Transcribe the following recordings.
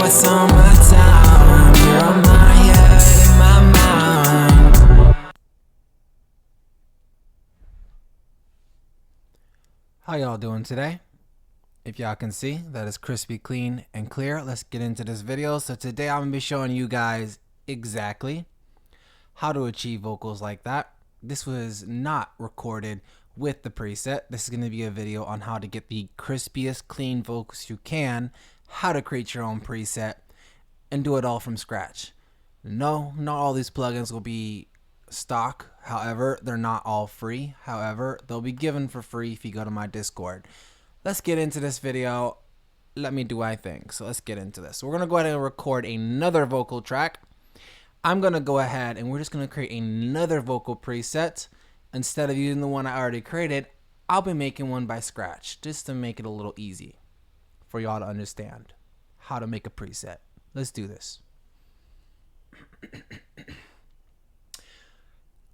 what's on my time. You're on my head and my mind. How y'all doing today? If y'all can see, that is crispy, clean, and clear. Let's get into this video. So today I'm going to be showing you guys exactly how to achieve vocals like that. This was not recorded with the preset. This is going to be a video on how to get the crispiest, clean vocals you can, how to create your own preset, and do it all from scratch. No, not all these plugins will be stock. However, they're not all free. However, they'll be given for free if you go to my Discord. Let's get into this video. Let me do my thing. So let's get into this. So we're going to go ahead and record another vocal track. I'm going to go ahead and we're just going to create another vocal preset. Instead of using the one I already created, I'll be making one by scratch just to make it a little easy for y'all to understand how to make a preset. Let's do this.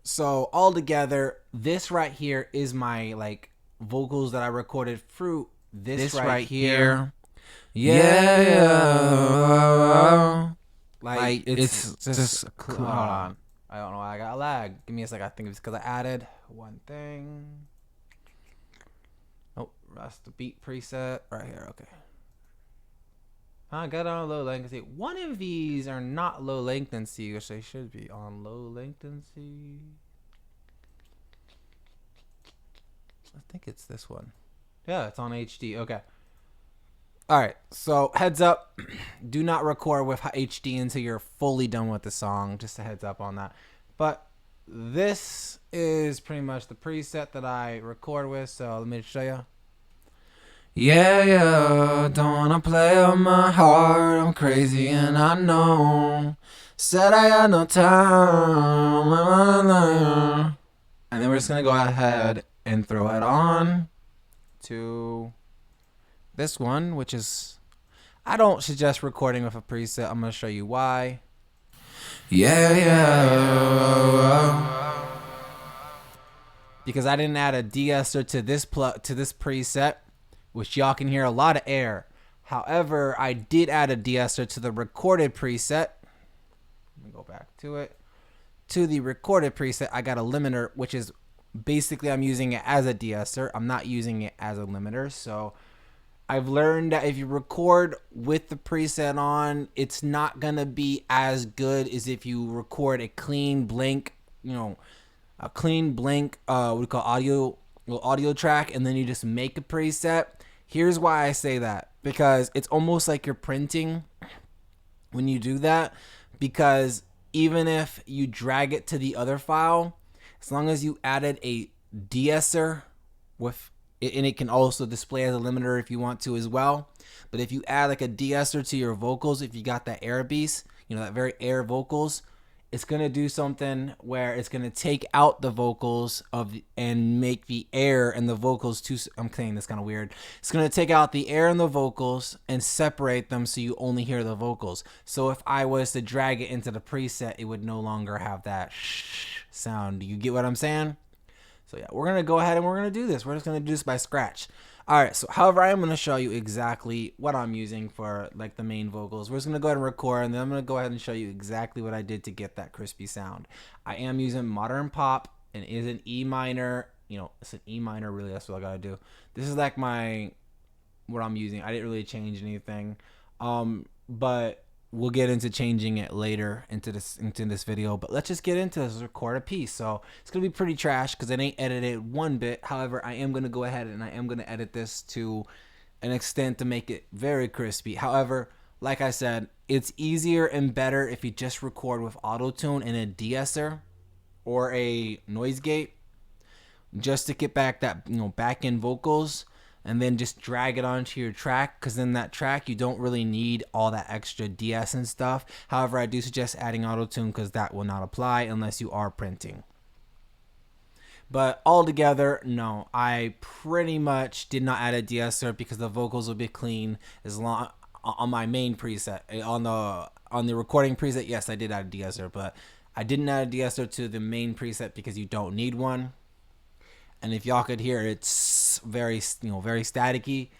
So all together, this right here is my vocals that I recorded through this right here. Yeah. Like it's just hold on. I don't know why I got lag. Give me a sec. I think it's because I added one thing. Oh, that's the beat preset right here. Okay. I got on low latency. One of these are not low latency, which they should be on low latency. I think it's this one. Yeah, it's on HD. Okay. All right. So heads up, do not record with HD until you're fully done with the song. Just a heads up on that. But this is pretty much the preset that I record with. So let me show you. Yeah, don't wanna play on my heart. I'm crazy and I know. Said I had no time. And then we're just gonna go ahead and throw it on to this one, which is, I don't suggest recording with a preset. I'm gonna show you why. Yeah. Because I didn't add a de-esser to this preset, which y'all can hear a lot of air. However, I did add a de-esser to the recorded preset. Let me go back to it. To the recorded preset, I got a limiter, which is basically I'm using it as a de-esser. I'm not using it as a limiter. So I've learned that if you record with the preset on, it's not gonna be as good as if you record a clean blank, a clean blank what we call audio track, and then you just make a preset. Here's why I say that, because it's almost like you're printing when you do that, because even if you drag it to the other file, as long as you added a de-esser with it, and it can also display as a limiter if you want to as well. But if you add like a de-esser to your vocals, if you got that air beast, that very air vocals, it's gonna do something where it's gonna take out the vocals and make the air and the vocals too. I'm saying this kind of weird. It's gonna take out the air and the vocals and separate them so you only hear the vocals. So if I was to drag it into the preset, it would no longer have that sound. Do you get what I'm saying? So yeah, we're gonna go ahead and we're gonna do this. We're just gonna do this by scratch. All right. So however, I am gonna show you exactly what I'm using for the main vocals. We're just gonna go ahead and record, and then I'm gonna go ahead and show you exactly what I did to get that crispy sound. I am using Modern Pop, and it is an E minor. It's an E minor. Really, that's what I gotta do. This is what I'm using. I didn't really change anything, but we'll get into changing it later into this video. But let's just get into this. Record a piece. So it's gonna be pretty trash because it ain't edited one bit. However, I am gonna go ahead and I am gonna edit this to an extent to make it very crispy. However, like I said, it's easier and better if you just record with auto-tune and a de-esser or a noise gate, just to get back that back end vocals, and then just drag it onto your track, because in that track you don't really need all that extra DS and stuff. However, I do suggest adding auto-tune because that will not apply unless you are printing. But altogether, no, I pretty much did not add a de-esser because the vocals will be clean as long on my main preset. On the recording preset, yes, I did add a de-esser, but I didn't add a de-esser to the main preset because you don't need one. And if y'all could hear, it's very, very staticky.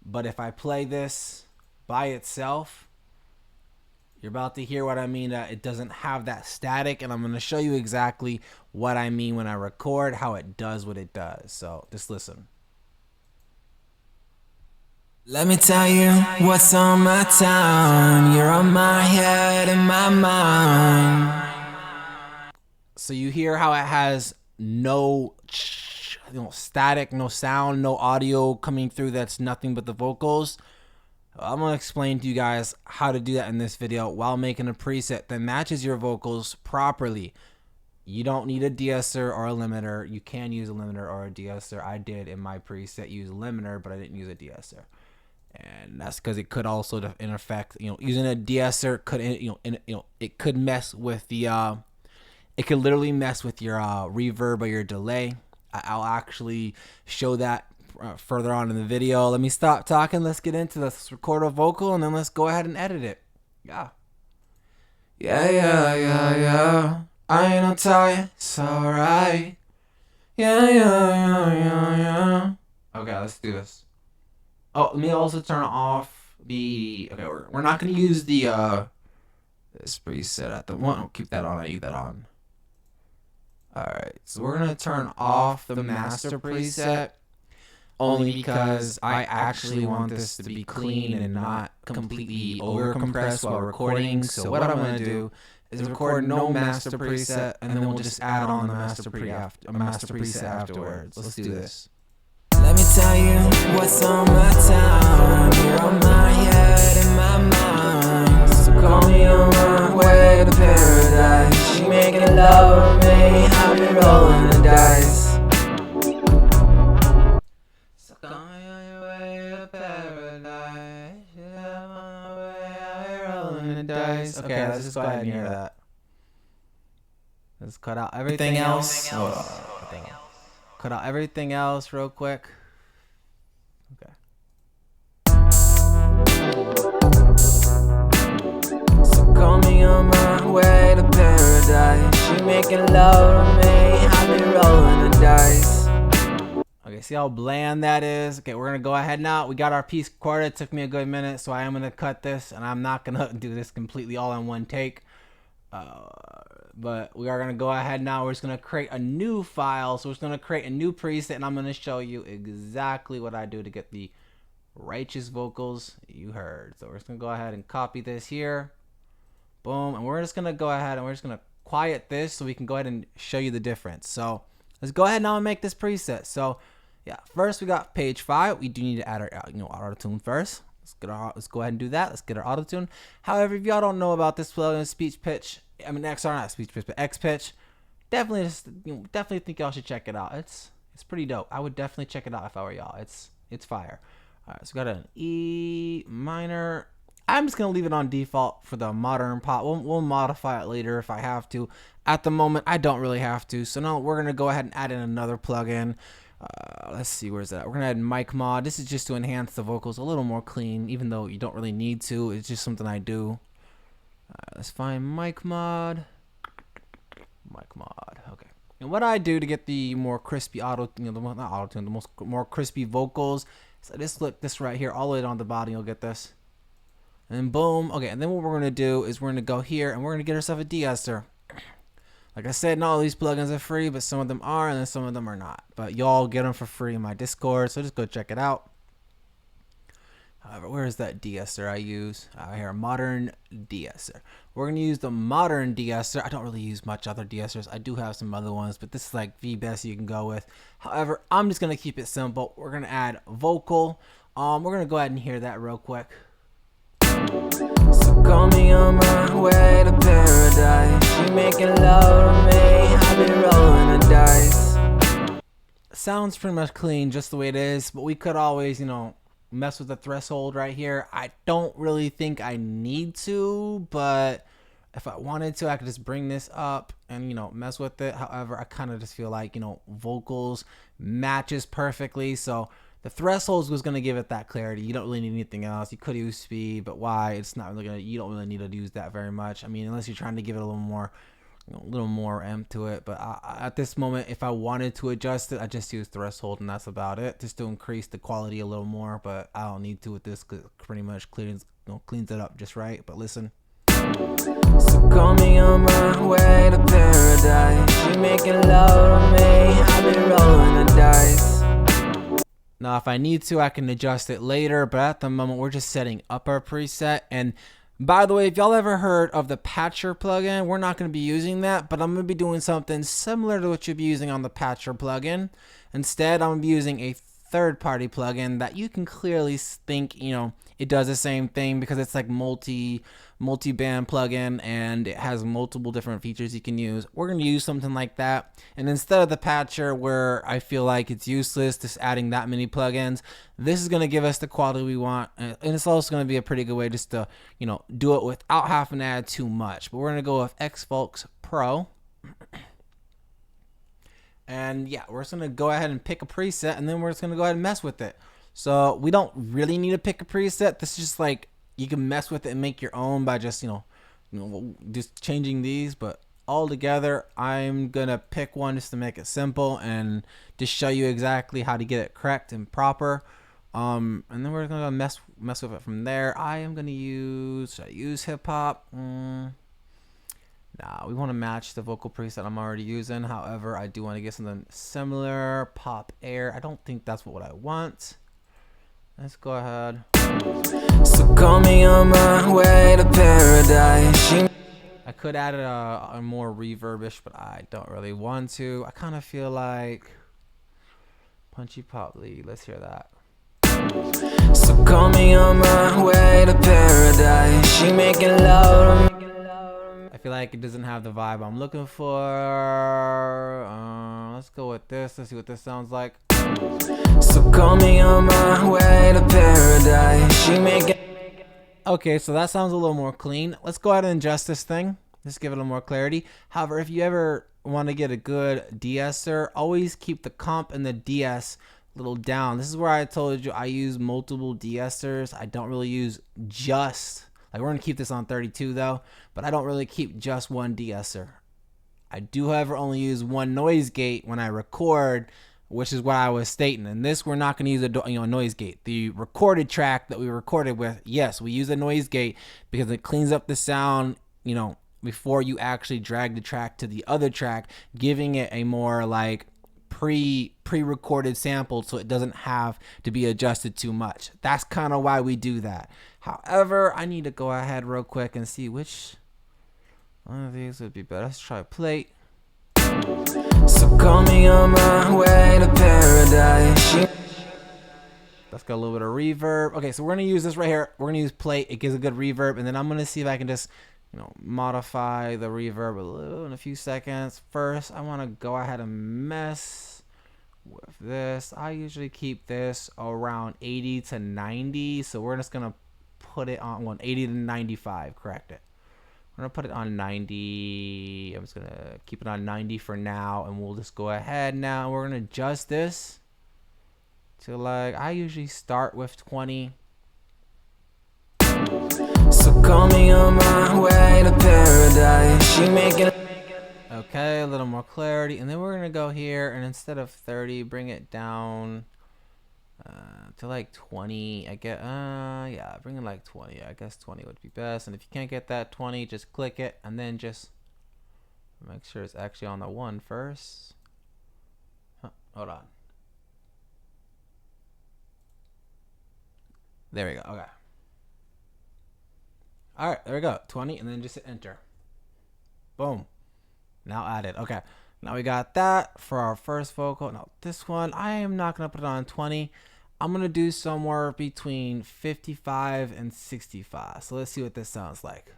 But if I play this by itself, You're about to hear what I mean, that it doesn't have that static, and I'm going to show you exactly what I mean when I record, how it does what it does. So just listen. Let me tell you what's on my tongue. You're on my head and my mind. So you hear how it has no static, no sound, no audio coming through. That's nothing but the vocals. I'm going to explain to you guys how to do that in this video while making a preset that matches your vocals properly. You don't need a de-esser or a limiter. You can use a limiter or a de-esser. I did in my preset use a limiter, but I didn't use a de-esser. And that's because it could also, in effect, using a de-esser could, it could mess with the, it could literally mess with your reverb or your delay. I'll actually show that further on in the video. Let me stop talking. Let's get into this. Let's record a vocal and then let's go ahead and edit it. Yeah. Yeah. I ain't no tie, it's alright. Yeah. Okay, let's do this. Oh, let me also turn off the. Okay, we're not gonna use the this preset at the one. I'll keep that on. I leave that on. Alright, so we're gonna turn off the master preset only because I actually want this to be clean and not completely over compressed while recording. So what I'm gonna do is record no master preset, and then we'll just add on the master preset afterwards. Let's do this. Let me tell you what's on my tongue. You're on my head and my mind. So call me on my way to paradise. She making love with me, I be rolling the dice. So call me on your way to paradise. Yeah, I'm on my way, I be rolling the dice. Okay, let's just go ahead and hear that. Let's cut out everything else. Cut out everything else real quick. Okay. So call me on my way to paradise. She making love to me, I be rolling the dice. Okay, see how bland that is? Okay, we're gonna go ahead now. We got our piece recorded. It took me a good minute, so I am gonna cut this, and I'm not gonna do this completely all in one take. But we are gonna go ahead now. We're just gonna create a new file. So we're just gonna create a new preset, and I'm gonna show you exactly what I do to get the righteous vocals you heard. So we're just gonna go ahead and copy this here. Boom, and we're just gonna go ahead and we're just gonna quiet this so we can go ahead and show you the difference. So let's go ahead now and make this preset. So yeah, first we got page 5. We do need to add our auto tune first. Let's go ahead and do that. Let's get our auto tune. However, if y'all don't know about this plugin, speech pitch, not speech pitch, but X pitch, definitely think y'all should check it out. It's pretty dope. I would definitely check it out if I were y'all. It's fire. All right, so we got an E minor. I'm just gonna leave it on default for the modern pop. We'll modify it later if I have to. At the moment, I don't really have to. So now we're gonna go ahead and add in another plugin. Let's see, where's that? We're gonna add mic mod. This is just to enhance the vocals a little more clean, even though you don't really need to. It's just something I do. Let's find mic mod. Okay. And what I do to get the more crispy more crispy vocals. So this right here, all the way down the bottom, you'll get this. And then boom. Okay, and then what we're gonna do is we're gonna go here and we're gonna get ourselves a de-esser. Like I said, not all these plugins are free, but some of them are, and then some of them are not. But y'all get them for free in my Discord, so just go check it out. However, where is that de-esser I use? Here, modern de-esser. We're going to use the modern de-esser. I don't really use much other de-essers. I do have some other ones, but this is like the best you can go with. However, I'm just going to keep it simple. We're going to add vocal. We're going to go ahead and hear that real quick. So call me on my way to paradise. She making love to me, I be rolling the dice. Sounds pretty much clean just the way it is, but we could always, mess with the threshold right here. I don't really think I need to, but if I wanted to, I could just bring this up and mess with it. However, I kind of just feel like vocals matches perfectly, so the thresholds was going to give it that clarity. You don't really need anything else. You could use speed, but why? It's not really gonna. You don't really need to use that very much. I mean, unless you're trying to give it a little more amp to it. But at this moment, if I wanted to adjust it, I just use threshold, and that's about it, just to increase the quality a little more. But I don't need to with this, because it pretty much cleans it up just right. But listen. So call me on my way to paradise. You making love to me, I've been rolling the dice. Now, if I need to, I can adjust it later, but at the moment, we're just setting up our preset. And by the way, if y'all ever heard of the Patcher plugin, we're not going to be using that, but I'm going to be doing something similar to what you'll be using on the Patcher plugin. Instead, I'm going to be using a third-party plugin that you can clearly think, you know, it does the same thing because it's like multi-band plugin and it has multiple different features you can use. We're going to use something like that. And instead of the Patcher where I feel like it's useless just adding that many plugins, this is going to give us the quality we want. And it's also going to be a pretty good way just to, you know, do it without having to add too much. But we're going to go with Xfolks Pro. And yeah, we're just going to go ahead and pick a preset, and then we're just going to go ahead and mess with it. So we don't really need to pick a preset. This is just like, you can mess with it and make your own by just, you know, just changing these. But all together, I'm going to pick one just to make it simple and just show you exactly how to get it correct and proper. And then we're going to mess with it from there. I am going to use, should I use hip hop? Nah, we want to match the vocal preset I'm already using. However, I do want to get something similar. Pop air. I don't think that's what I want. Let's go ahead. So call me on my way to paradise. I could add a more reverbish, but I don't really want to. I kind of feel like punchy pop lead. Let's hear that. So call me on my way to paradise. She making love to me. I feel like it doesn't have the vibe I'm looking for. Let's go with this. Let's see what this sounds like. So call me on my way to paradise. She making. Okay, so that sounds a little more clean. Let's go ahead and adjust this thing. Just give it a little more clarity. However, if you ever want to get a good de-esser, always keep the comp and the DS a little down. This is where I told you I use multiple de-essers. I don't really use just, like, we're going to keep this on 32 though, but I don't really keep just one de-esser. I do, however, only use one noise gate when I record, which is what I was stating. And this, we're not going to use a noise gate. The recorded track that we recorded with, yes, we use a noise gate because it cleans up the sound, you know, before you actually drag the track to the other track, giving it a more like pre-recorded sample so it doesn't have to be adjusted too much. That's kind of why we do that. However, I need to go ahead real quick and see which one of these would be better. Let's try plate. So call me on my way to paradise. Let's get a little bit of reverb. Okay, so we're gonna use this right here. We're gonna use plate. It gives a good reverb, and then I'm gonna see if I can just, you know, modify the reverb a little in a few seconds. First, I want to go ahead and mess with this. I usually keep this around 80 to 90, so we're just gonna put it on 80 to 95. Correct it. We're gonna put it on 90. I'm just gonna keep it on 90 for now, and we'll just go ahead now. We're gonna adjust this to, like, I usually start with 20. So call me on my way to paradise. She making. Okay, a little more clarity, and then we're gonna go here, and instead of 30, bring it down to like 20. I get yeah, bring it like 20. I guess 20 would be best. And if you can't get that 20, just click it and then just make sure it's actually on the one first. Hold on. There we go. Okay. All right, there we go. 20, and then just hit enter. Boom. Now added. Okay. Now we got that for our first vocal. Now this one, I am not gonna put it on 20. I'm gonna do somewhere between 55 and 65. So let's see what this sounds like.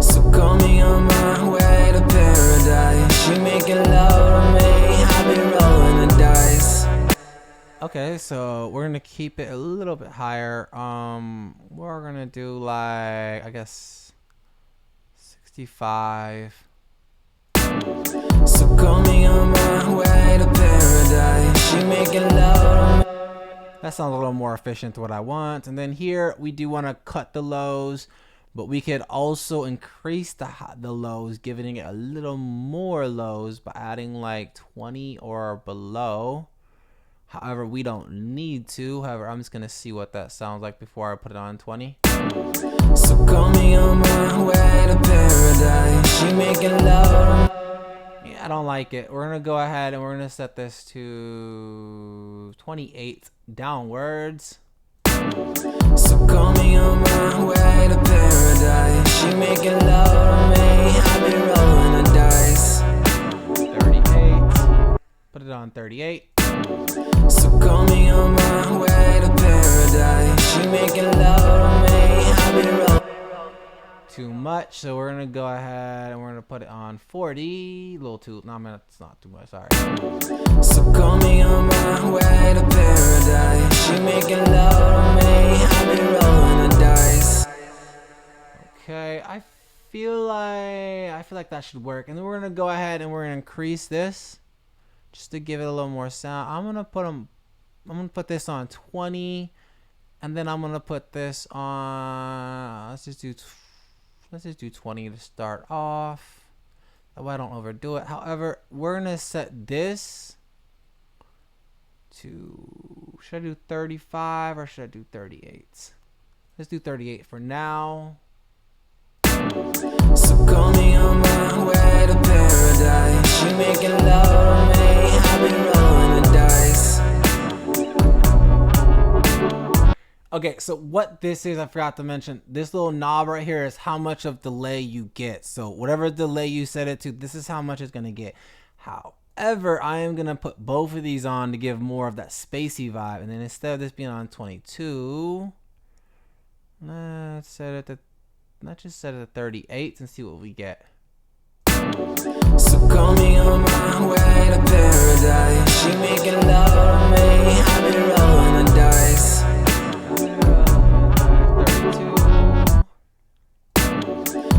So call me on my way to paradise. She making love to me. I've been rolling the dice. Okay, so we're gonna keep it a little bit higher. We're gonna do like, I guess 65. So call me on my way to paradise. She making love. That sounds a little more efficient to what I want. And then here we do want to cut the lows, but we could also increase the lows, giving it a little more lows by adding like 20 or below. However, we don't need to. However, I'm just gonna see what that sounds like before I put it on 20. So call me on my way to paradise. She making love. Yeah, I don't like it. We're gonna go ahead and we're gonna set this to 28 downwards. So call me on my way to paradise. She making love to me. I be rolling the dice. 38. Put it on 38. So call me on my way to paradise. She making love to me. I be rolling. Too much, so we're gonna go ahead and we're gonna put it on 40. A little too. No, man, it's not too much. Sorry. So call me on my way to paradise. She making love to me. I be rolling the dice. Okay, I feel like that should work, and then we're gonna go ahead and we're gonna increase this just to give it a little more sound. I'm gonna put this on 20, and then I'm gonna put this on. Let's just do 20 to start off. That way I don't overdo it. However, we're gonna set this to. Should I do 35 or should I do 38? Let's do 38 for now. So call me on my way to paradise. She making love to me. I be rolling the dice. Okay, so what this is, I forgot to mention, this little knob right here is how much of delay you get. So whatever delay you set it to, this is how much it's gonna get. However, I am gonna put both of these on to give more of that spacey vibe. And then instead of this being on 22, let's just set it to 38 and see what we get. So call me on my way to paradise. She making love to me. I be rolling the dice. 32.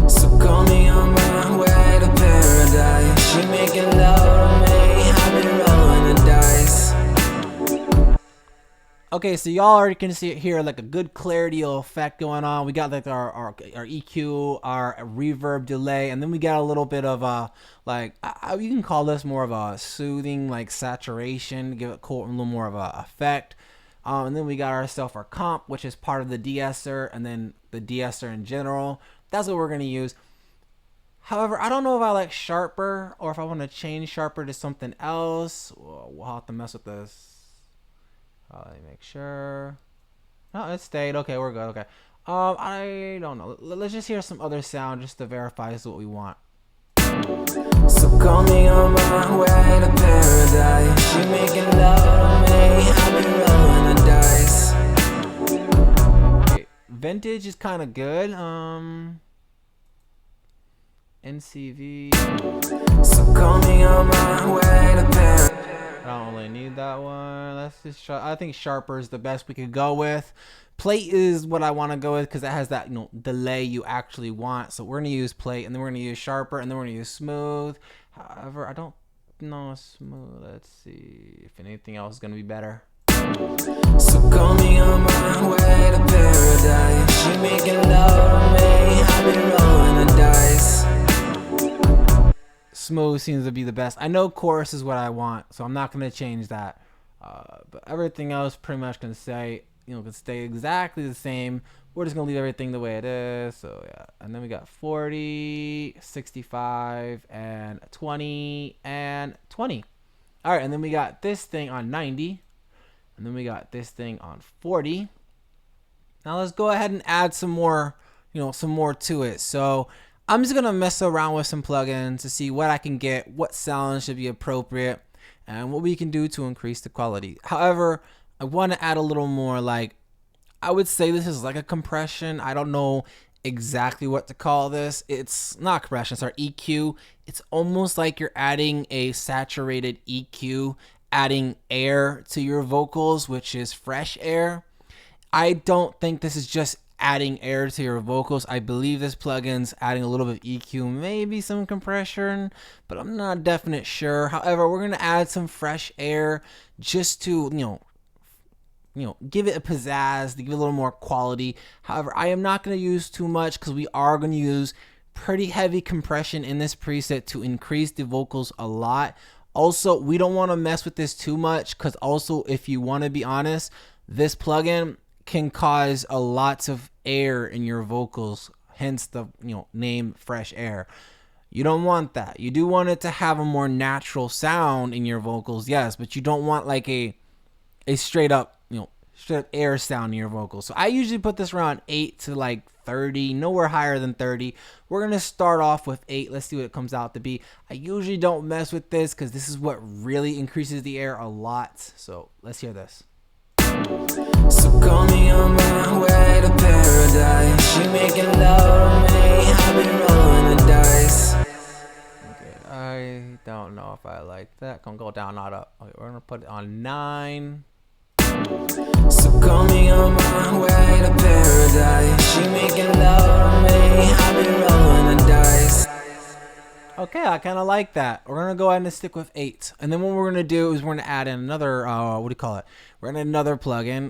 So call me on my way to paradise. She making love to me. I be rolling the dice. Okay, so y'all already can see it here, like a good clarity effect going on. We got like our EQ, our reverb delay, and then we got a little bit of a you can call this more of a soothing like saturation, give it a little more of a effect. And then we got ourselves our comp, which is part of the de-esser, and then the de-esser in general. That's what we're gonna use. However, I don't know if I like sharper or if I want to change sharper to something else. We'll have to mess with this. Let me make sure. No, it stayed. Okay, we're good. Okay. I don't know. Let's just hear some other sound just to verify this is what we want. So call me on my way to paradise. She making love to me. I be rolling the dice. Okay. Vintage is kind of good. NCV. So call me on my way to paradise. I don't really need that one. Let's just. I think sharper is the best we could go with. Plate is what I want to go with because it has that delay you actually want. So we're gonna use plate, and then we're gonna use sharper, and then we're gonna use smooth. However, I don't know smooth. Let's see if anything else is gonna be better. So call me on my way to paradise. She making love to me. I be rolling the dice. Smooth seems to be the best. I know chorus is what I want, so I'm not gonna change that. But everything else pretty much can stay exactly the same. We're just gonna leave everything the way it is. So yeah, and then we got 40, 65, and 20, and 20. All right, and then we got this thing on 90, and then we got this thing on 40. Now let's go ahead and add some more, some more to it. So I'm just gonna mess around with some plugins to see what I can get, what sounds should be appropriate, and what we can do to increase the quality. However, I want to add a little more, I would say this is like a compression. I don't know exactly what to call this. It's not compression, it's our EQ. It's almost like you're adding a saturated EQ, adding air to your vocals, which is fresh air. I don't think this is just adding air to your vocals. I believe this plugin's adding a little bit of EQ, maybe some compression, but I'm not definite sure. However, we're gonna add some fresh air just to give it a pizzazz, to give it a little more quality. However, I am not gonna use too much because we are gonna use pretty heavy compression in this preset to increase the vocals a lot. Also, we don't want to mess with this too much because also, if you want to be honest, this plugin can cause a lots of air in your vocals, hence the name Fresh Air. You don't want that. You do want it to have a more natural sound in your vocals, yes, but you don't want like a straight up air sound in your vocals. So I usually put this around 8 to like 30, nowhere higher than 30. We're gonna start off with 8. Let's see what it comes out to be. I usually don't mess with this because this is what really increases the air a lot. So let's hear this. So call me on my way to paradise. She making love to me, I've been rolling the dice. Okay, I don't know if I like that. Gonna go down, not up. Okay, we're gonna put it on 9. So call me on my way to paradise. She making love to me, I've been rolling the dice. Okay, I kind of like that. We're gonna go ahead and stick with 8, and then what we're gonna do is we're gonna add in another. What do you call it? We're gonna add another plugin.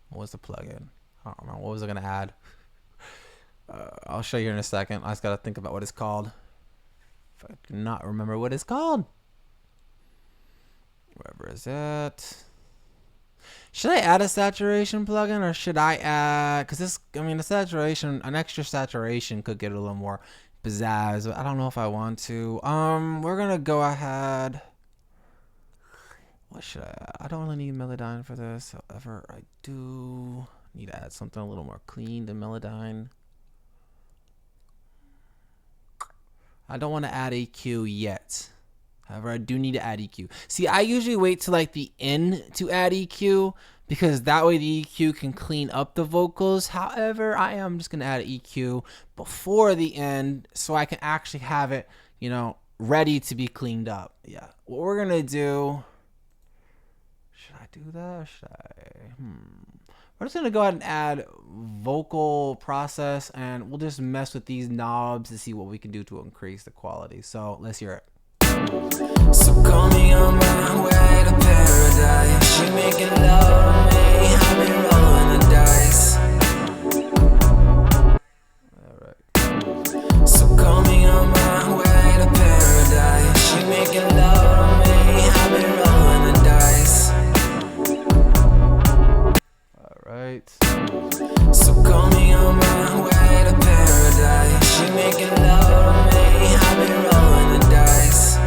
What was the plugin? I don't know. What was I gonna add? I'll show you in a second. I just gotta think about what it's called. If I do not remember what it's called. Wherever is it? Should I add a saturation plugin or should I add? Because this, a saturation, an extra saturation could get a little more pizzazz, but I don't know if I want to. We're gonna go ahead. What should I add? I don't really need Melodyne for this. However, I do need to add something a little more clean to Melodyne. I don't want to add EQ yet. However, I do need to add EQ. See, I usually wait till like the end to add EQ because that way the EQ can clean up the vocals. However, I am just going to add EQ before the end so I can actually have it, ready to be cleaned up. Yeah. What we're going to do, should I do that or should I? We're just going to go ahead and add vocal process and we'll just mess with these knobs to see what we can do to increase the quality. So let's hear it. So call me on my way to paradise. She making love to me, I've been rolling the dice. Alright. So call me on my way to paradise. She making love to me, I've been rolling the dice. Alright. So call me on my way to paradise. She making love to me, I've been rolling the dice.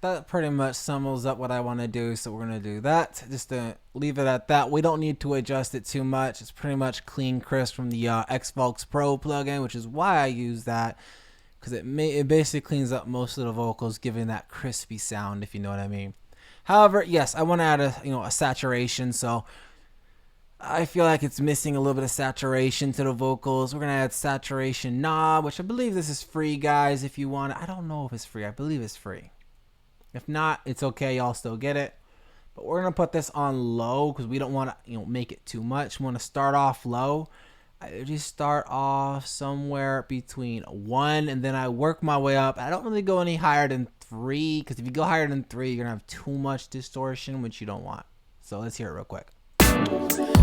That pretty much sums up what I want to do, so we're going to do that. Just to leave it at that. We don't need to adjust it too much. It's pretty much clean crisp from the Xvox Pro plugin, which is why I use that, because it basically cleans up most of the vocals, giving that crispy sound, if you know what I mean. However, yes, I want to add a saturation, so I feel like it's missing a little bit of saturation to the vocals. We're going to add saturation knob, which I believe this is free, guys, if you want it. I don't know if it's free. I believe it's free. If not, it's okay. Y'all still get it. But we're going to put this on low because we don't want to make it too much. We want to start off low. I just start off somewhere between 1 and then I work my way up. I don't really go any higher than 3 because if you go higher than 3, you're going to have too much distortion, which you don't want. So let's hear it real quick.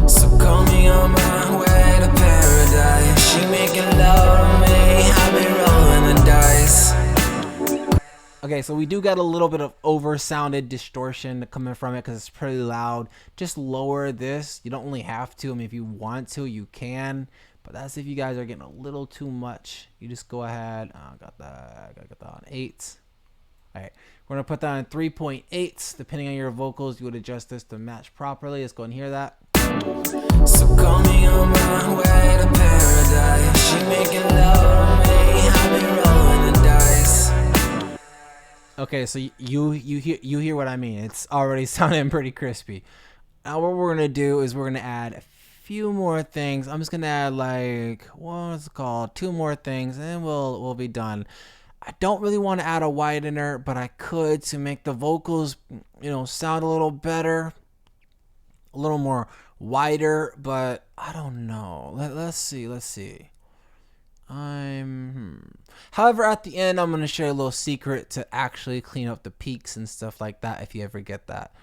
So call me on my way to paradise. She making love to me, I've been rolling the dice. Okay, so we do got a little bit of over-sounded distortion coming from it because it's pretty loud. Just lower this. You don't really have to. If you want to, you can. But that's if you guys are getting a little too much. You just go ahead. I got that on 8. All right, we're going to put that on 3.8. Depending on your vocals, you would adjust this to match properly. Let's go and hear that. So call me on my way to paradise. She making love to me, I've been rolling the dice. Okay, so you hear what I mean. It's already sounding pretty crispy. Now what we're gonna do is we're gonna add a few more things. I'm just gonna add like what's it called? 2 more things, and then we'll be done. I don't really want to add a widener, but I could to make the vocals, sound a little better, a little more wider. But I don't know. Let's see. However, at the end, I'm going to share a little secret to actually clean up the peaks and stuff like that if you ever get that.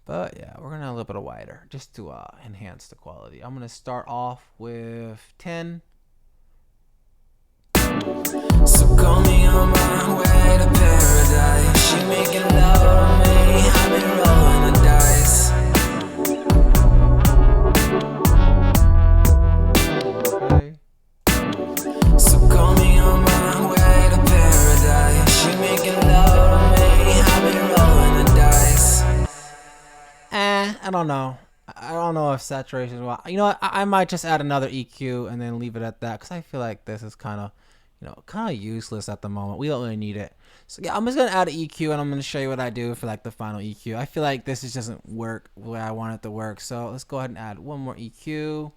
But yeah, we're going to add a little bit of wider just to enhance the quality. I'm going to start off with 10. So call me on my way to paradise. She making love to me, I've been rolling the dice. Okay. So call me on my way to paradise. She making love to me, I've been rolling the dice. I don't know. I don't know if saturation is well. You know what? I might just add another EQ and then leave it at that because I feel like this is kind of, kind of useless at the moment. We don't really need it. So yeah, I'm just gonna add an EQ and I'm gonna show you what I do for like the final EQ. I feel like this just doesn't work the way I want it to work. So let's go ahead and add one more EQ.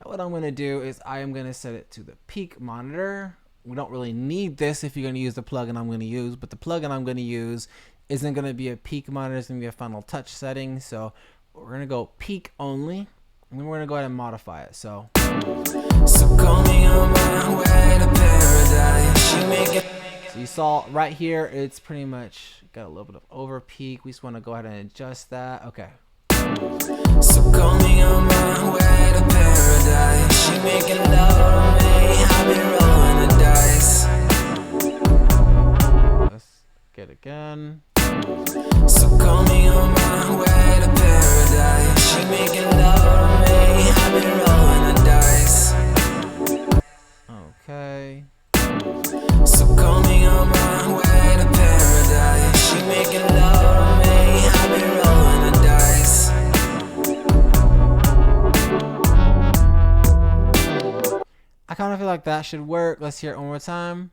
Now what I'm gonna do is I am gonna set it to the peak monitor. We don't really need this if you're gonna use the plugin I'm gonna use, but the plugin I'm gonna use isn't gonna be a peak monitor. It's gonna be a final touch setting. So we're gonna go peak only, and then we're gonna go ahead and modify it. So call me on my way to paradise. She making. So you saw right here, it's pretty much got a little bit of over peak. We just want to go ahead and adjust that. Okay. So call me on my way to paradise. She making love to me, I've been rolling the dice. Let's get it again. So call me on my way to paradise. She making love to me, I've been rolling the dice. Okay. So call me on my way to paradise. She making love to me, I've been rolling the dice. I kind of feel like that should work. Let's hear it one more time.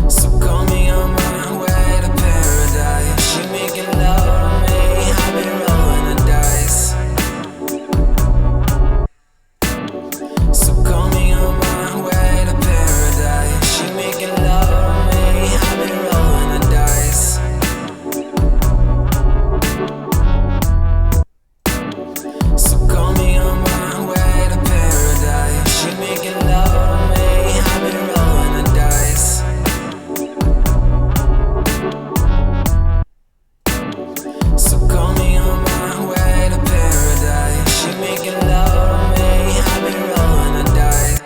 So call me on my way to paradise. She making love to me, I've been rolling the dice. So call me on my way to paradise. She making love to me, I've been rolling the dice. So call me on my way to paradise. She making love to me, I've been rolling the dice. So call me on my way to paradise. She making love to me, I've been rolling the dice.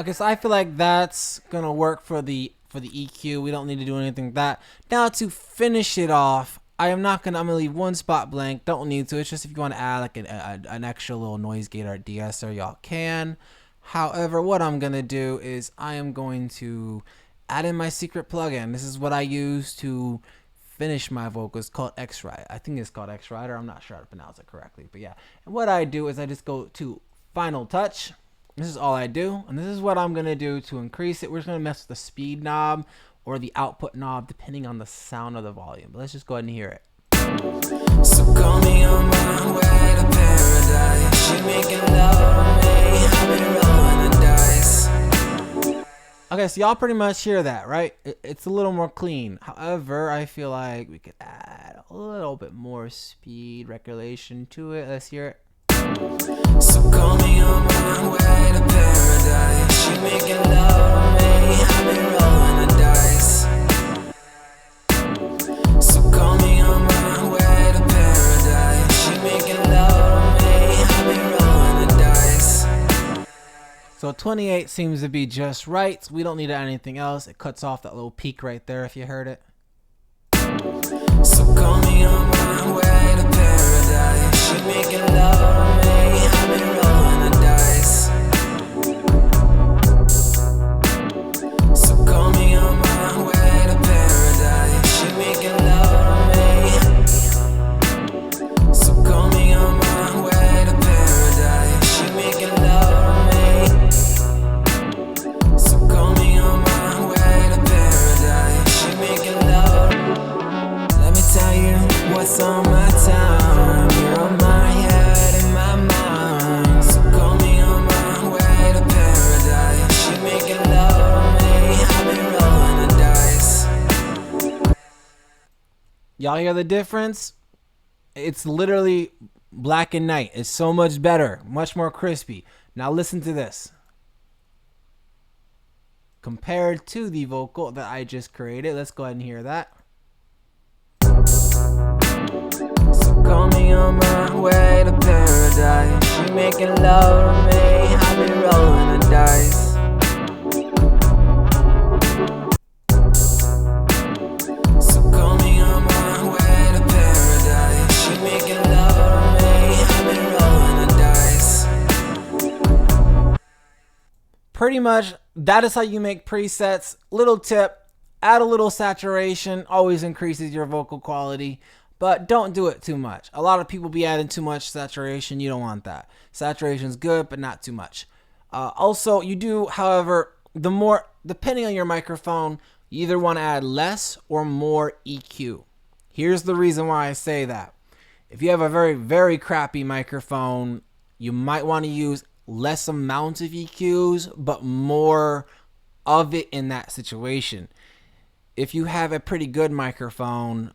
Okay, so I feel like that's gonna work for the EQ. We don't need to do anything with that. Now to finish it off, I'm gonna leave one spot blank. Don't need to. It's just if you want to add like an extra little noise gate or de-esser, y'all can. However, what I'm gonna do is I am going to add in my secret plugin. This is what I use to finish my vocals, called X-Rider. I think it's called X-Rider. I'm not sure how to pronounce it correctly, but yeah. And what I do is I just go to Final Touch. This is all I do, and this is what I'm gonna do to increase it. We're just gonna mess with the speed knob or the output knob depending on the sound of the volume. But let's just go ahead and hear it. So call me on my way to paradise. She making love to me, I've been rolling the dice. Okay, so y'all pretty much hear that, right? It's a little more clean. However, I feel like we could add a little bit more speed regulation to it. Let's hear it. So call me on my way to paradise. She making love to me, I've been rolling the dice. So call me on my way to paradise. She making love to me, I've been rolling the dice. So 28 seems to be just right. We don't need to add anything else. It cuts off that little peak right there if you heard it. So call me on my way to paradise. She making love to me, I've been rolling the dice. So call me on my way to paradise. She making love to me. So call me on my way to paradise. She making love to me. So call me on my way to paradise. She making love. Let me tell you what's on my time. You're on my head and my mind. So call me on my way to paradise. She making love to me, I've been rolling the dice. Y'all hear the difference? It's literally black and night. It's so much better, much more crispy. Now listen to this. Compared to the vocal that I just created, let's go ahead and hear that. So call me on my way to paradise. She making love to me, I've been rolling the dice. pretty much that is how you make presets. Little tip, add a little saturation, always increases your vocal quality, but don't do it too much. A lot of people be adding too much saturation. You don't want that. Saturation is good, but not too much. Also, you do, however, the more, depending on your microphone, you either want to add less or more EQ. Here's the reason why I say that. If you have a very, very crappy microphone, you might want to use less amounts of EQs, but more of it in that situation. If you have a pretty good microphone,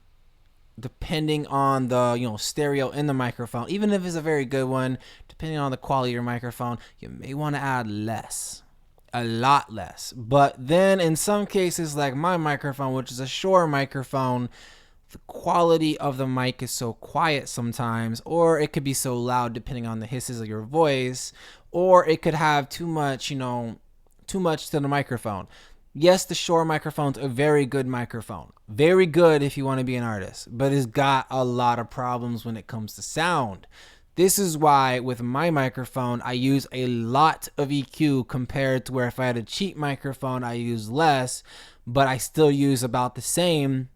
depending on the stereo in the microphone, even if it's a very good one, depending on the quality of your microphone, you may want to add less, a lot less. But then in some cases, like my microphone, which is a Shure microphone, the quality of the mic is so quiet sometimes, or it could be so loud depending on the hisses of your voice, or it could have too much to the microphone. Yes, the Shure microphone's a very good microphone. Very good if you want to be an artist, but it's got a lot of problems when it comes to sound. This is why with my microphone, I use a lot of EQ compared to where if I had a cheap microphone, I use less, but I still use about the same.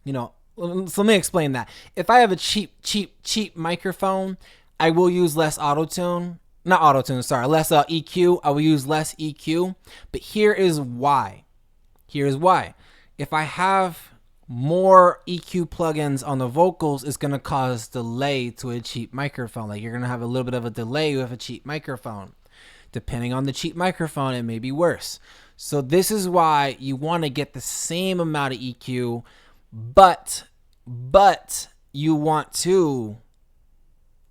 So let me explain that. If I have a cheap microphone, I will use less auto-tune. Not auto-tune, sorry, less EQ. I will use less EQ. But here is why. If I have more EQ plugins on the vocals, it's going to cause delay to a cheap microphone. Like, you're going to have a little bit of a delay with a cheap microphone. Depending on the cheap microphone, it may be worse. So this is why you want to get the same amount of EQ, but you want to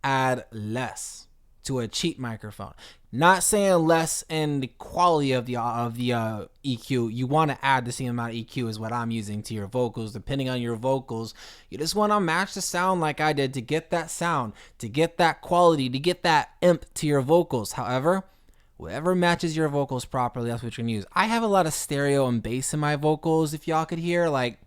add less to a cheap microphone. Not saying less in the quality of the EQ. You want to add the same amount of EQ is what I'm using to your vocals. Depending on your vocals, you just want to match the sound like I did to get that sound, to get that quality, to get that imp to your vocals. However, whatever matches your vocals properly, that's what you're gonna use. I have a lot of stereo and bass in my vocals, if y'all could hear. Like,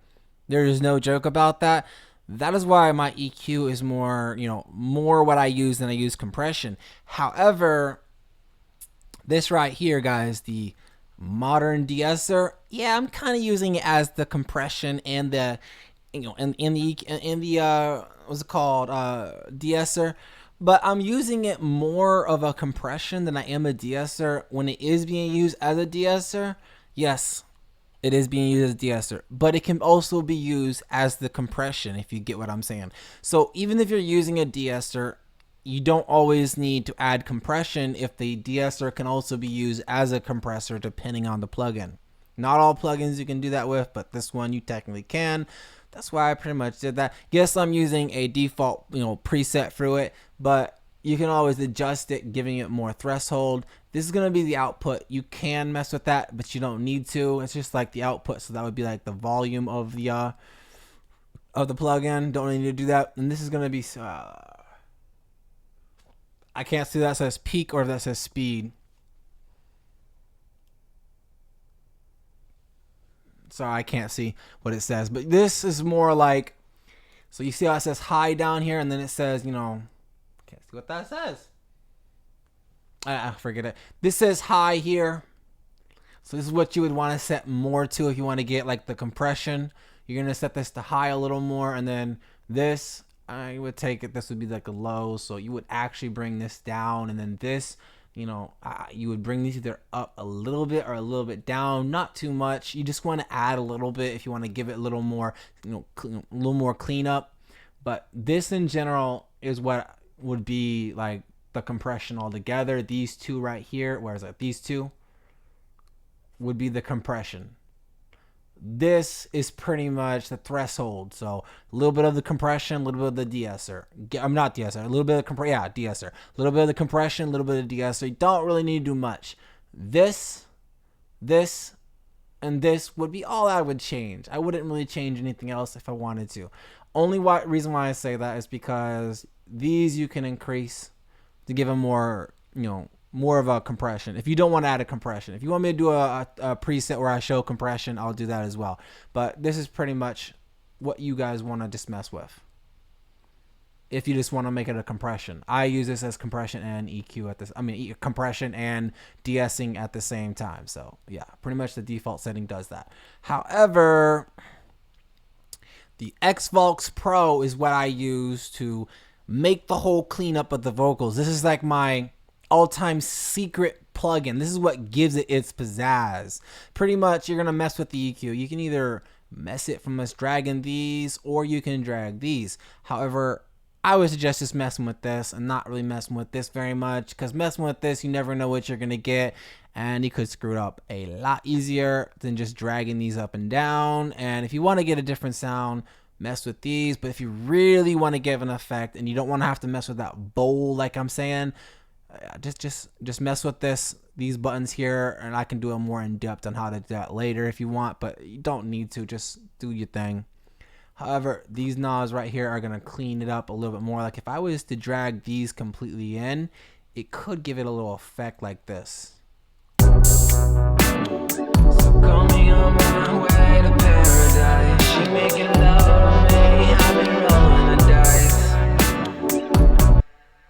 there's no joke about that. That is why my EQ is more what I use than I use compression. However, this right here, guys, the modern de-esser, yeah, I'm kind of using it as the compression and the, in the what's it called, de-esser. But I'm using it more of a compression than I am a de-esser. When it is being used as a de-esser, yes, it is being used as a de-esser, but it can also be used as the compression, if you get what I'm saying. So even if you're using a de-esser, you don't always need to add compression if the de-esser can also be used as a compressor depending on the plugin. Not all plugins you can do that with, but this one you technically can. That's why I pretty much did that. Yes, I'm using a default preset through it, but you can always adjust it, giving it more threshold. This is going to be the output. You can mess with that, but you don't need to. It's just like the output, so that would be like the volume of the plugin. Don't need to do that. And this is going to be I can't see that says peak or if that says speed. Sorry, I can't see what it says, but this is more like, so you see how it says high down here, and then it says, can't see what that says. Forget it. This says high here. So this is what you would want to set more to if you want to get like the compression. You're going to set this to high a little more, and then this, I would take it, this would be like a low, so you would actually bring this down, and then this, you would bring these either up a little bit or a little bit down, not too much. You just want to add a little bit if you want to give it a little more, a little more cleanup. But this in general is what would be like the compression altogether. These two right here, where is that? These two would be the compression. This is pretty much the threshold. So a little bit of the compression, a little bit of the de-esser. I'm not de-esser. A little bit of de-esser. A little bit of the compression, a little bit of de-esser. You don't really need to do much. This, and this would be all I would change. I wouldn't really change anything else if I wanted to. Only reason why I say that is because these you can increase to give them more, more of a compression. If you don't want to add a compression, if you want me to do a preset where I show compression, I'll do that as well. But this is pretty much what you guys want to just mess with. if you just want to make it a compression. I use this as compression and EQ at this. I mean, compression and de-essing at the same time. So yeah, pretty much the default setting does that. However, the Xvox Pro is what I use to make the whole cleanup of the vocals. This is like my all-time secret plugin. This is what gives it its pizzazz. Pretty much, you're gonna mess with the EQ. You can either mess it from us dragging these, or you can drag these. However, I would suggest just messing with this and not really messing with this very much, because messing with this, you never know what you're gonna get, and you could screw it up a lot easier than just dragging these up and down. And if you want to get a different sound, mess with these. But if you really want to give an effect and you don't want to have to mess with that bowl like I'm saying, just mess with these buttons here, and I can do a more in depth on how to do that later if you want, but you don't need to. Just do your thing. However, these knobs right here are gonna clean it up a little bit more. Like if I was to drag these completely in, it could give it a little effect like this. So call me on my way to paradise. She making love to me, I've been rolling the dice.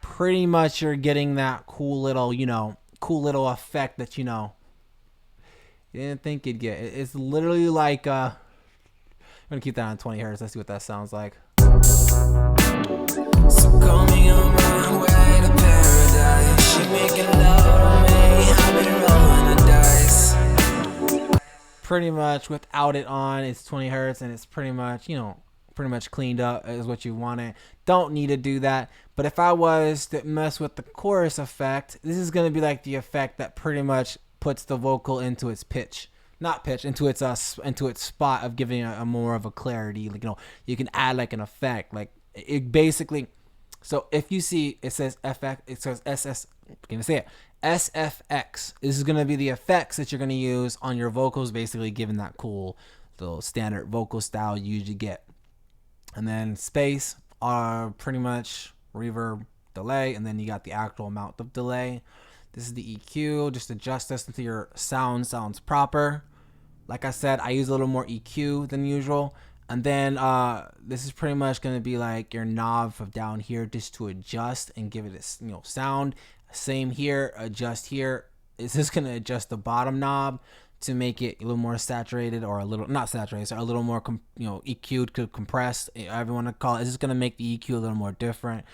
Pretty much you're getting that cool little effect that you didn't think you'd get. It's literally like I'm gonna keep that on 20 hertz. Let's see what that sounds like. So call me on my way to paradise. She making love to me, I've been rolling the dice. Pretty much without it on, it's 20 hertz, and it's pretty much cleaned up is what you want it. Don't need to do that. But if I was to mess with the chorus effect, this is going to be like the effect that pretty much puts the vocal into its into its spot of giving a more of a clarity. Like, you can add like an effect, like it basically. So if you see it says FX, it says SS. Can I say it? SFX. This is going to be the effects that you're going to use on your vocals, basically giving that cool little standard vocal style you usually get. And then space are pretty much reverb, delay, and then you got the actual amount of delay. This is the EQ. Just adjust this until your sounds proper. Like I said, I use a little more EQ than usual. And then this is pretty much going to be like your knob from down here, just to adjust and give it a sound. Same here, adjust here. Is this going to adjust the bottom knob to make it a little more saturated, or a little not saturated, so a little more EQ'd, compressed, however you want to call it. It's just going to make the EQ a little more different.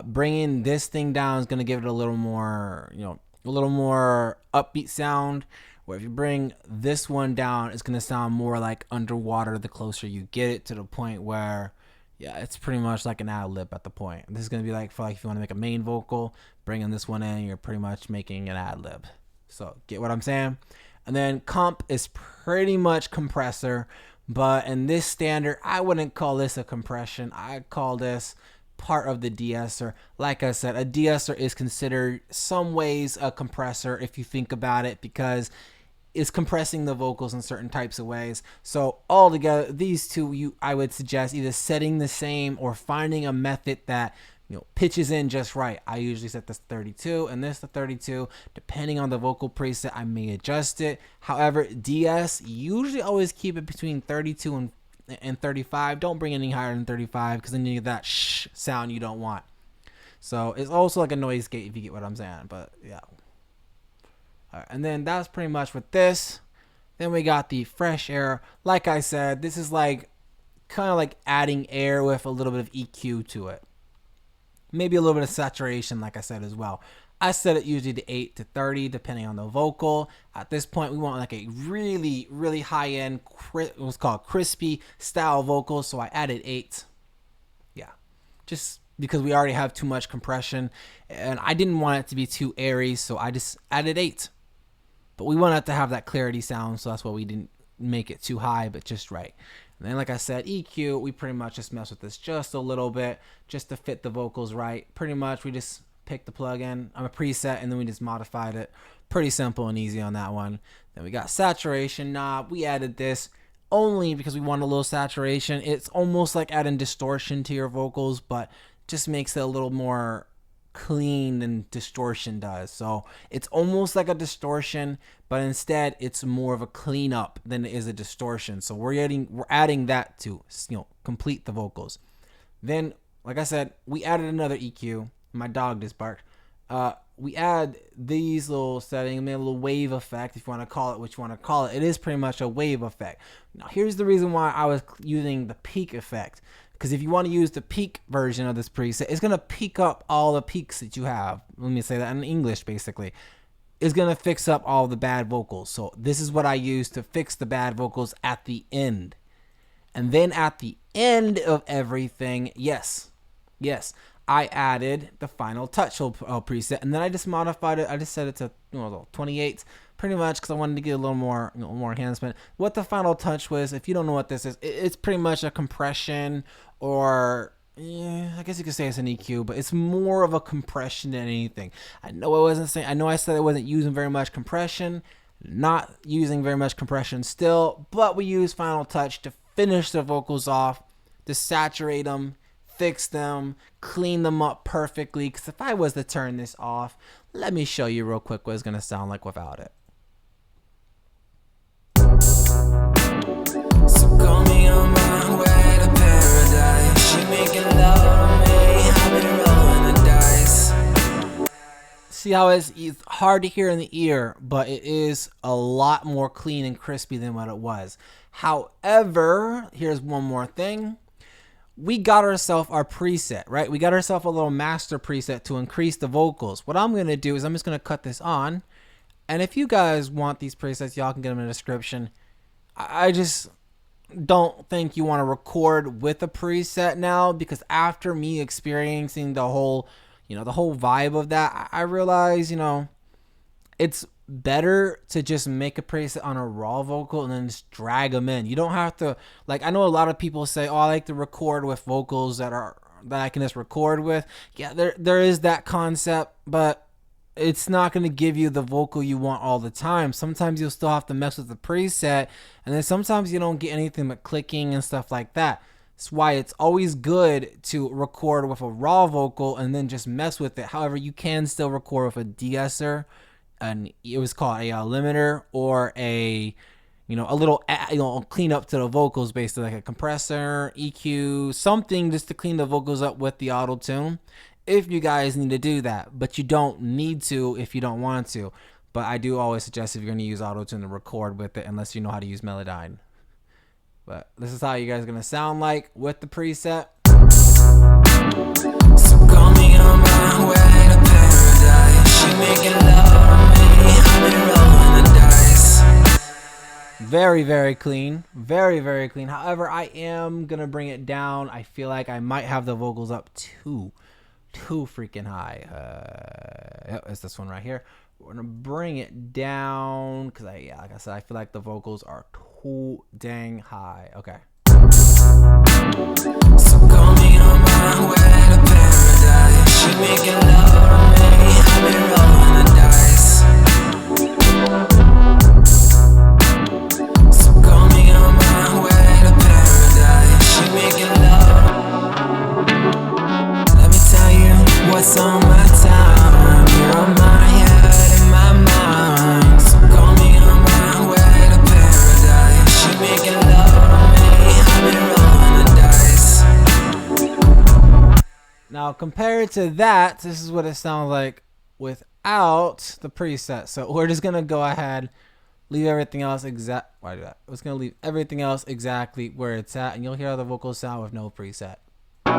Bringing this thing down is going to give it a little more, a little more upbeat sound. Where if you bring this one down, it's going to sound more like underwater the closer you get it to the point where, yeah, it's pretty much like an ad lib at the point. This is going to be like, for like if you want to make a main vocal, bringing this one in, you're pretty much making an ad lib. So get what I'm saying? And then comp is pretty much compressor, but in this standard, I wouldn't call this a compression. I'd call this part of the de-esser. Like I said, a de-esser is considered some ways a compressor if you think about it, because it's compressing the vocals in certain types of ways. So altogether, these two, I would suggest either setting the same or finding a method that pitches in just right. I usually set this 32 and this to 32. Depending on the vocal preset, I may adjust it. However, DS, usually always keep it between 32 and 35. Don't bring it any higher than 35, because then you get that shh sound you don't want. So it's also like a noise gate, if you get what I'm saying. But yeah. All right, and then that's pretty much with this. Then we got the fresh air. Like I said, this is like kind of like adding air with a little bit of EQ to it. Maybe a little bit of saturation, like I said, as well. I set it usually to 8 to 30, depending on the vocal. At this point, we want like a really, really high-end, what's called crispy style vocal, so I added 8. Yeah, just because we already have too much compression, and I didn't want it to be too airy, so I just added 8. But we wanted to have that clarity sound, so that's why we didn't make it too high, but just right. And then, like I said, EQ, we pretty much just mess with this just a little bit, just to fit the vocals right. Pretty much, we just picked the plugin, a preset, and then we just modified it. Pretty simple and easy on that one. Then we got saturation knob. We added this only because we want a little saturation. It's almost like adding distortion to your vocals, but just makes it a little more clean than distortion does. So it's almost like a distortion, but instead it's more of a cleanup than it is a distortion. So we're adding that to complete the vocals. Then like I said, we added another EQ. My dog just barked. We add these little settings, maybe a little wave effect, if you want to call it what you want to call it. It is pretty much a wave effect. Now, here's the reason why I was using the peak effect. Because if you want to use the peak version of this preset, it's going to peak up all the peaks that you have. Let me say that in English, basically. It's going to fix up all the bad vocals. So this is what I use to fix the bad vocals at the end. And then at the end of everything, yes, I added the final touch preset, and then I just modified it. I just set it to 28, pretty much, because I wanted to get a little more, more enhancement. What the final touch was, if you don't know what this is, it's pretty much a compression, or I guess you could say it's an EQ, but it's more of a compression than anything. I know I said I wasn't using very much compression, not using very much compression still, but we use final touch to finish the vocals off, to saturate them, fix them, clean them up perfectly. Because if I was to turn this off, let me show you real quick what it's going to sound like without it. So call me on my way to paradise. She making love to me, I've been rolling the dice. See how it's hard to hear in the ear, but it is a lot more clean and crispy than what it was. However, here's one more thing. We got ourselves our preset, right? We got ourselves a little master preset to increase the vocals. What I'm going to do is I'm just going to cut this on. And if you guys want these presets, y'all can get them in the description. I just don't think you want to record with a preset now, because after me experiencing the whole vibe of that, I realize, it's better to just make a preset on a raw vocal and then just drag them in. You don't have to, like, I know a lot of people say, oh, I like to record with vocals that I can just record with. Yeah, there is that concept, but it's not going to give you the vocal you want all the time. Sometimes you'll still have to mess with the preset, and then sometimes you don't get anything but clicking and stuff like that. That's why it's always good to record with a raw vocal and then just mess with it. However, you can still record with a de-esser, and it was called a limiter, or a little clean up to the vocals, basically like a compressor, EQ, something just to clean the vocals up with the auto tune, if you guys need to do that. But you don't need to if you don't want to. But I do always suggest, if you're going to use auto tune, to record with it, unless you know how to use Melodyne. But this is how you guys are going to sound like with the preset. So call me on my way to paradise. She making love to me, I've been rolling the dice. Very, very clean. Very, very clean. However, I am going to bring it down. I feel like I might have the vocals up too freaking high. It's this one right here. We're going to bring it down because, like I said, I feel like the vocals are too dang high. Okay. So call me on my way to paradise. She making love to me, I've been rolling the dice. So call me on my way to paradise. She making love. Let me tell you what's on my time. You're on my head and my mind. So call me on my way to paradise. She making love to me, I've been rolling the dice. Now, compared to that, this is what it sounds like without the preset. So we're just going to go ahead, leave everything else why do that? I was going to leave everything else exactly where it's at, and you'll hear how the vocals sound with no preset. Let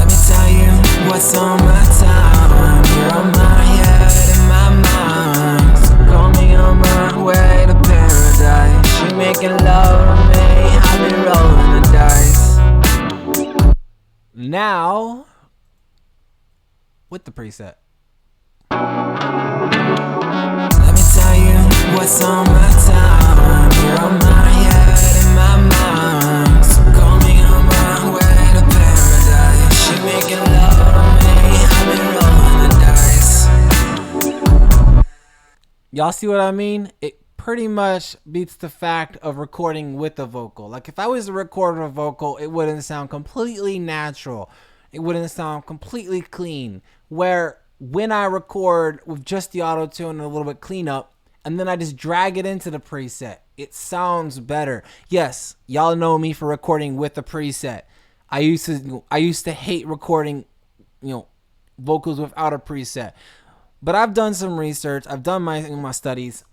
me tell you what's on my time. You're on my head and my mind. So call me on my way to paradise. She making love to me, I've been rolling the dice. Now, with the preset. Let me tell you what's on my time. You're on my head and my mind. So call me on my way to paradise. She making love to me, I've been rolling the dice. Y'all see what I mean? It pretty much beats the fact of recording with a vocal. Like, if I was to record a vocal, it wouldn't sound completely natural. It wouldn't sound completely clean. Where when I record with just the auto tune and a little bit cleanup, and then I just drag it into the preset, it sounds better. Yes, y'all know me for recording with the preset. I used to hate recording, vocals without a preset. But I've done some research. I've done my studies.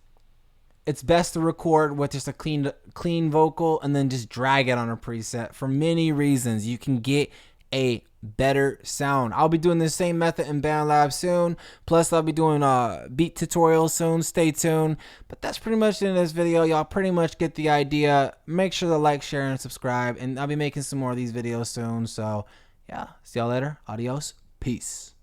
It's best to record with just a clean vocal and then just drag it on a preset for many reasons. You can get a better sound. I'll be doing the same method in BandLab soon. Plus, I'll be doing beat tutorials soon. Stay tuned. But that's pretty much it in this video. Y'all pretty much get the idea. Make sure to like, share, and subscribe. And I'll be making some more of these videos soon. So, yeah. See y'all later. Adios. Peace.